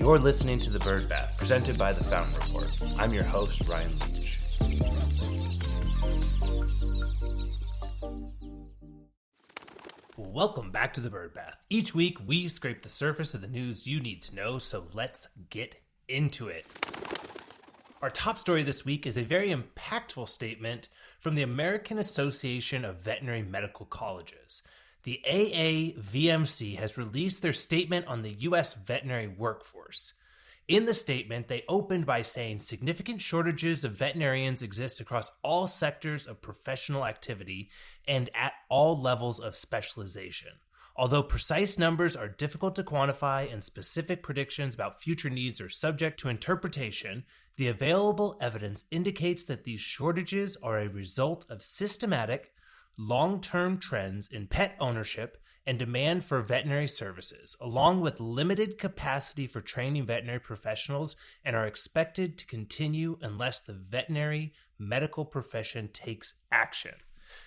You're listening to The Bird Bath, presented by The Fountain Report. I'm your host, Ryan Leach. Welcome back to The Bird Bath. Each week, we scrape the surface of the news you need to know, so let's get into it. Our top story this week is a very impactful statement from the American Association of Veterinary Medical Colleges. The AAVMC has released their statement on the U.S. veterinary workforce. In the statement, they opened by saying significant shortages of veterinarians exist across all sectors of professional activity and at all levels of specialization. Although precise numbers are difficult to quantify and specific predictions about future needs are subject to interpretation, the available evidence indicates that these shortages are a result of systematic, long-term trends in pet ownership and demand for veterinary services, along with limited capacity for training veterinary professionals, and are expected to continue unless the veterinary medical profession takes action.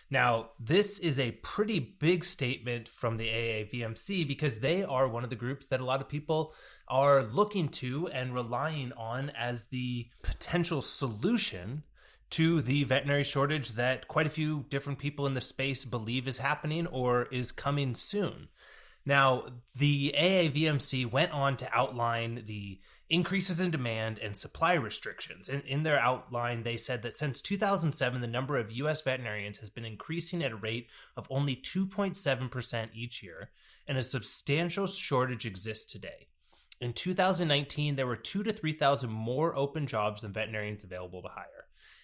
Now, this is a pretty big statement from the AAVMC because they are one of the groups that a lot of people are looking to and relying on as the potential solution to the veterinary shortage that quite a few different people in the space believe is happening or is coming soon. Now, the AAVMC went on to outline the increases in demand and supply restrictions. In their outline, they said that since 2007, the number of U.S. veterinarians has been increasing at a rate of only 2.7% each year, and a substantial shortage exists today. In 2019, there were 2,000 to 3,000 more open jobs than veterinarians available to hire.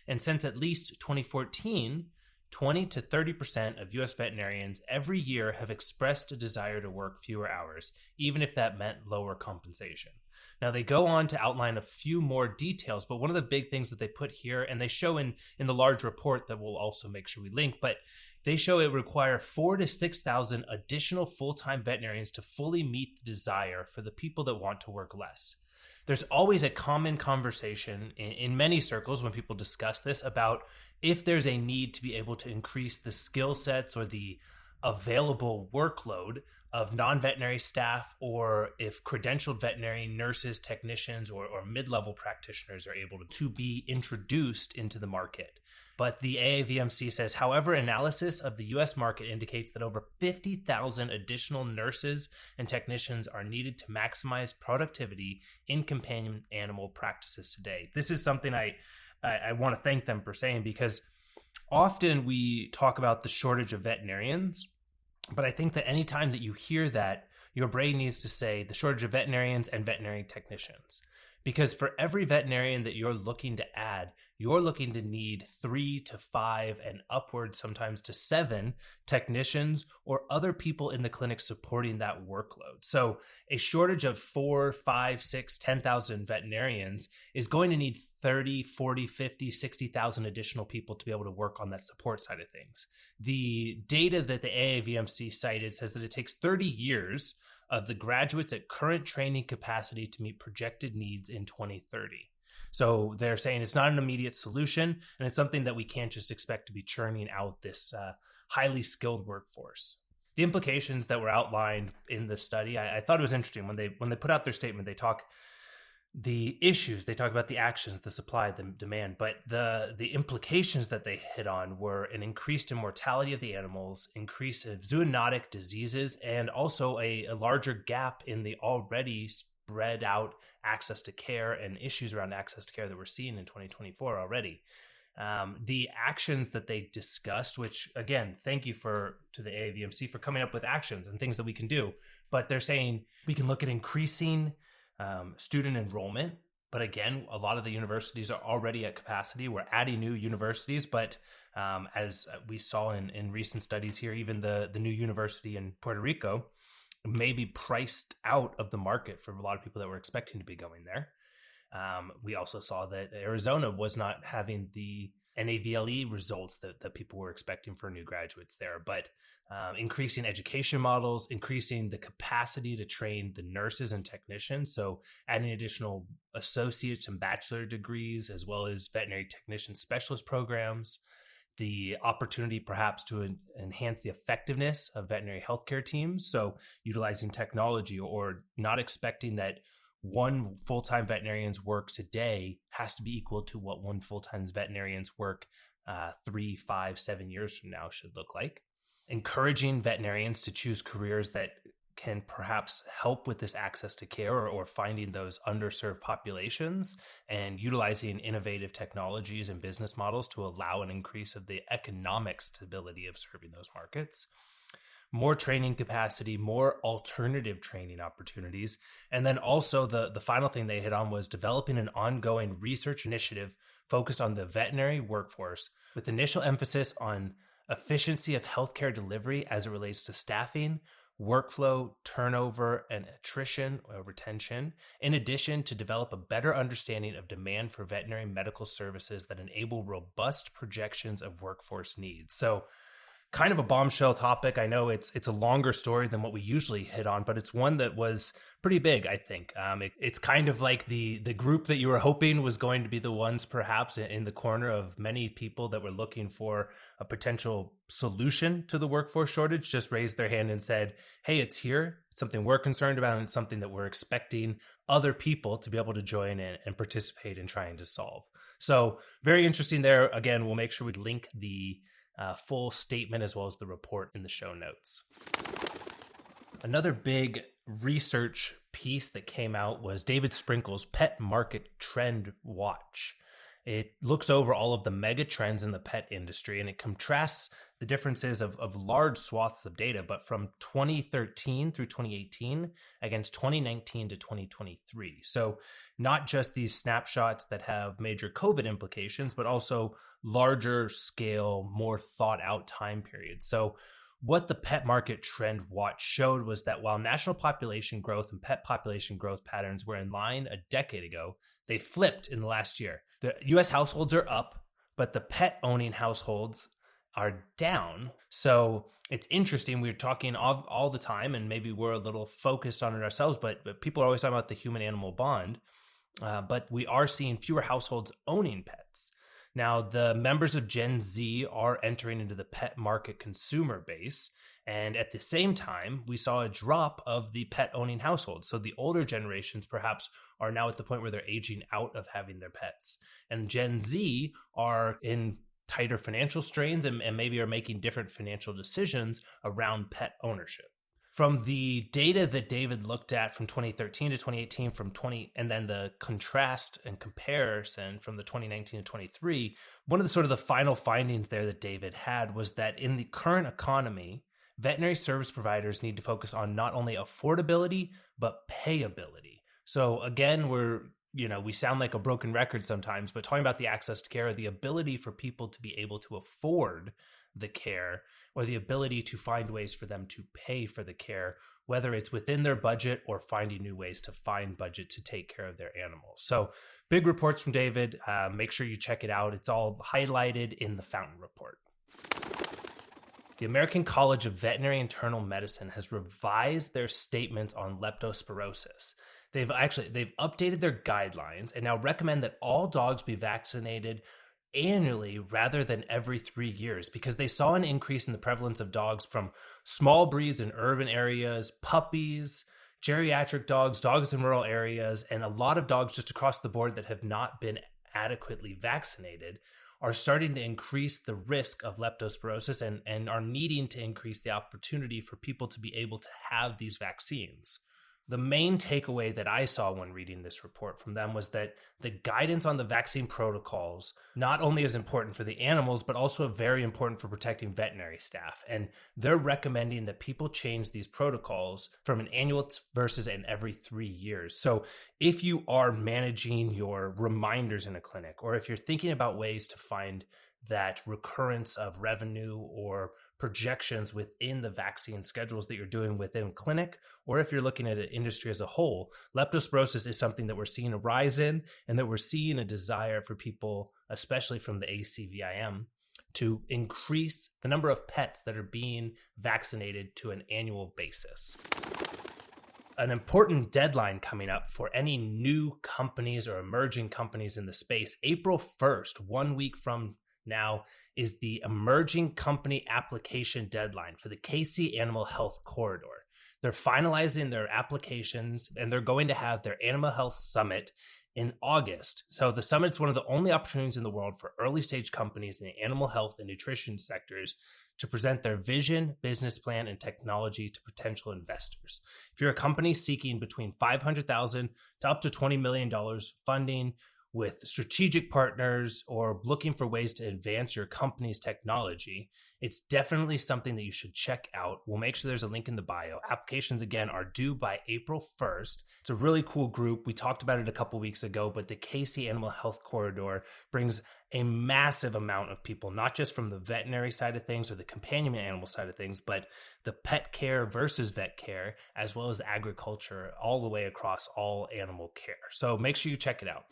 And since at least 2014, 20 to 30% of U.S. veterinarians every year have expressed a desire to work fewer hours, even if that meant lower compensation. Now, they go on to outline a few more details, but one of the big things that they put here, and they show in the large report that we'll also make sure we link, but they show it require 4,000 to 6,000 additional full-time veterinarians to fully meet the desire for the people that want to work less. There's always a common conversation in many circles when people discuss this about if there's a need to be able to increase the skill sets or the available workload of non-veterinary staff, or if credentialed veterinary nurses, technicians, or mid-level practitioners are able to be introduced into the market. But the AAVMC says, however, analysis of the U.S. market indicates that over 50,000 additional nurses and technicians are needed to maximize productivity in companion animal practices today. This is something I want to thank them for saying, because often we talk about the shortage of veterinarians, but I think that anytime that you hear that, your brain needs to say the shortage of veterinarians and veterinary technicians. Because for every veterinarian that you're looking to add, you're looking to need 3 to 5 and upwards sometimes to 7 technicians or other people in the clinic supporting that workload. So a shortage of 4, 5, 6, 10,000 veterinarians is going to need 30, 40, 50, 60,000 additional people to be able to work on that support side of things. The data that the AAVMC cited says that it takes 30 years of the graduates at current training capacity to meet projected needs in 2030. So they're saying it's not an immediate solution, and it's something that we can't just expect to be churning out this highly skilled workforce. The implications that were outlined in the study, I thought it was interesting. When they put out their statement, they talk the issues, they talk about the actions, the supply, the demand, but the implications that they hit on were an increased in mortality of the animals, increase of zoonotic diseases, and also a larger gap in the already spread out access to care and issues around access to care that we're seeing in 2024 already. The actions that they discussed, which again, thank you to the AAVMC for coming up with actions and things that we can do, but they're saying we can look at increasing student enrollment. But again, a lot of the universities are already at capacity. We're adding new universities, but as we saw in recent studies here, even the new university in Puerto Rico may be priced out of the market for a lot of people that were expecting to be going there. We also saw that Arizona was not having the NAVLE results that people were expecting for new graduates there, but increasing education models, increasing the capacity to train the nurses and technicians. So adding additional associates and bachelor degrees, as well as veterinary technician specialist programs, the opportunity perhaps to enhance the effectiveness of veterinary healthcare teams. So utilizing technology or not expecting that one full-time veterinarian's work today has to be equal to what one full-time veterinarian's work 3, 5, 7 years from now should look like. Encouraging veterinarians to choose careers that can perhaps help with this access to care or finding those underserved populations and utilizing innovative technologies and business models to allow an increase of the economic stability of serving those markets. More training capacity, more alternative training opportunities. And then also the final thing they hit on was developing an ongoing research initiative focused on the veterinary workforce with initial emphasis on efficiency of healthcare delivery as it relates to staffing, workflow, turnover, and attrition or retention, in addition to develop a better understanding of demand for veterinary medical services that enable robust projections of workforce needs. So kind of a bombshell topic. I know it's a longer story than what we usually hit on, but it's one that was pretty big, I think. It's kind of like the group that you were hoping was going to be the ones perhaps in the corner of many people that were looking for a potential solution to the workforce shortage, just raised their hand and said, hey, it's here. It's something we're concerned about, and it's something that we're expecting other people to be able to join in and participate in trying to solve. So very interesting there. Again, we'll make sure we link the full statement as well as the report in the show notes. Another big research piece that came out was David Sprinkle's Pet Market Trend Watch. It looks over all of the mega trends in the pet industry, and it contrasts the differences of large swaths of data, but from 2013 through 2018 against 2019 to 2023. So not just these snapshots that have major COVID implications, but also larger scale, more thought out time periods. So what the Pet Market Trend Watch showed was that while national population growth and pet population growth patterns were in line a decade ago, they flipped in the last year. The US households are up, but the pet owning households are down. So it's interesting. We're talking all the time, and maybe we're a little focused on it ourselves, but people are always talking about the human-animal bond. But we are seeing fewer households owning pets. Now, the members of Gen Z are entering into the pet market consumer base. And at the same time, we saw a drop of the pet owning households. So the older generations perhaps are now at the point where they're aging out of having their pets. And Gen Z are in tighter financial strains and maybe are making different financial decisions around pet ownership. From the data that David looked at from 2013 to 2018, and then the contrast and comparison from the 2019 to 23, one of the sort of the final findings there that David had was that in the current economy, veterinary service providers need to focus on not only affordability, but payability. So again, we sound like a broken record sometimes, but talking about the access to care, the ability for people to be able to afford the care, or the ability to find ways for them to pay for the care, whether it's within their budget or finding new ways to find budget to take care of their animals. So big reports from David. Make sure you check it out. It's all highlighted in the Fountain Report. The American College of Veterinary Internal Medicine has revised their statements on leptospirosis. They've updated their guidelines and now recommend that all dogs be vaccinated annually rather than every 3 years, because they saw an increase in the prevalence of dogs from small breeds in urban areas, puppies, geriatric dogs in rural areas, and a lot of dogs just across the board that have not been adequately vaccinated are starting to increase the risk of leptospirosis and are needing to increase the opportunity for people to be able to have these vaccines. The main takeaway that I saw when reading this report from them was that the guidance on the vaccine protocols not only is important for the animals, but also very important for protecting veterinary staff. And they're recommending that people change these protocols from an annual versus an every 3 years. So if you are managing your reminders in a clinic, or if you're thinking about ways to find that recurrence of revenue or projections within the vaccine schedules that you're doing within clinic, or if you're looking at an industry as a whole, leptospirosis is something that we're seeing a rise in, and that we're seeing a desire for people, especially from the AAVMC, to increase the number of pets that are being vaccinated to an annual basis. An important deadline coming up for any new companies or emerging companies in the space. April 1st, 1 week from now, is the emerging company application deadline for the KC Animal Health Corridor. They're finalizing their applications, and they're going to have their Animal Health Summit in August. So the summit's one of the only opportunities in the world for early stage companies in the animal health and nutrition sectors to present their vision, business plan, and technology to potential investors. If you're a company seeking between $500,000 to up to $20 million funding with strategic partners or looking for ways to advance your company's technology, it's definitely something that you should check out. We'll make sure there's a link in the bio. Applications, again, are due by April 1st. It's a really cool group. We talked about it a couple weeks ago, but the KC Animal Health Corridor brings a massive amount of people, not just from the veterinary side of things or the companion animal side of things, but the pet care versus vet care, as well as agriculture, all the way across all animal care. So make sure you check it out.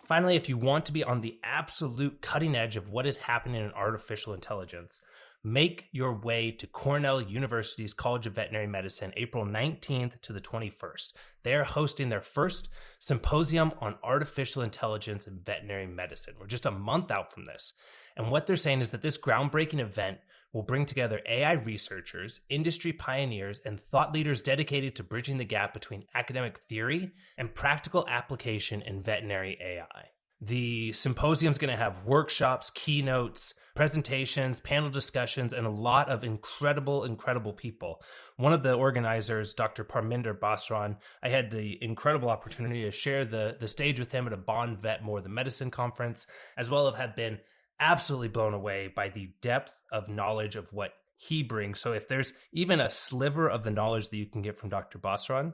Finally, if you want to be on the absolute cutting edge of what is happening in artificial intelligence, make your way to Cornell University's College of Veterinary Medicine, April 19th to the 21st. They're hosting their first symposium on artificial intelligence in veterinary medicine. We're just a month out from this. And what they're saying is that this groundbreaking event will bring together AI researchers, industry pioneers, and thought leaders dedicated to bridging the gap between academic theory and practical application in veterinary AI. The symposium is going to have workshops, keynotes, presentations, panel discussions, and a lot of incredible people. One of the organizers, Dr. Parminder Basran, I had the incredible opportunity to share the stage with him at a Bond Vet More Than Medicine conference, as well as have been absolutely blown away by the depth of knowledge of what he brings. So if there's even a sliver of the knowledge that you can get from Dr. Basran,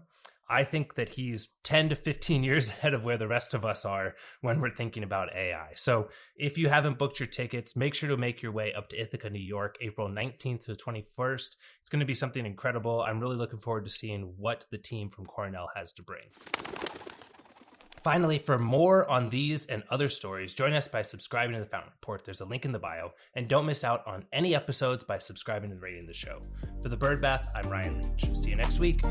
I think that he's 10 to 15 years ahead of where the rest of us are when we're thinking about AI. So if you haven't booked your tickets, make sure to make your way up to Ithaca, New York, April 19th to the 21st. It's going to be something incredible. I'm really looking forward to seeing what the team from Cornell has to bring. Finally, for more on these and other stories, join us by subscribing to the Fountain Report. There's a link in the bio. And don't miss out on any episodes by subscribing and rating the show. For the Bird Bath, I'm Ryan Leach. See you next week.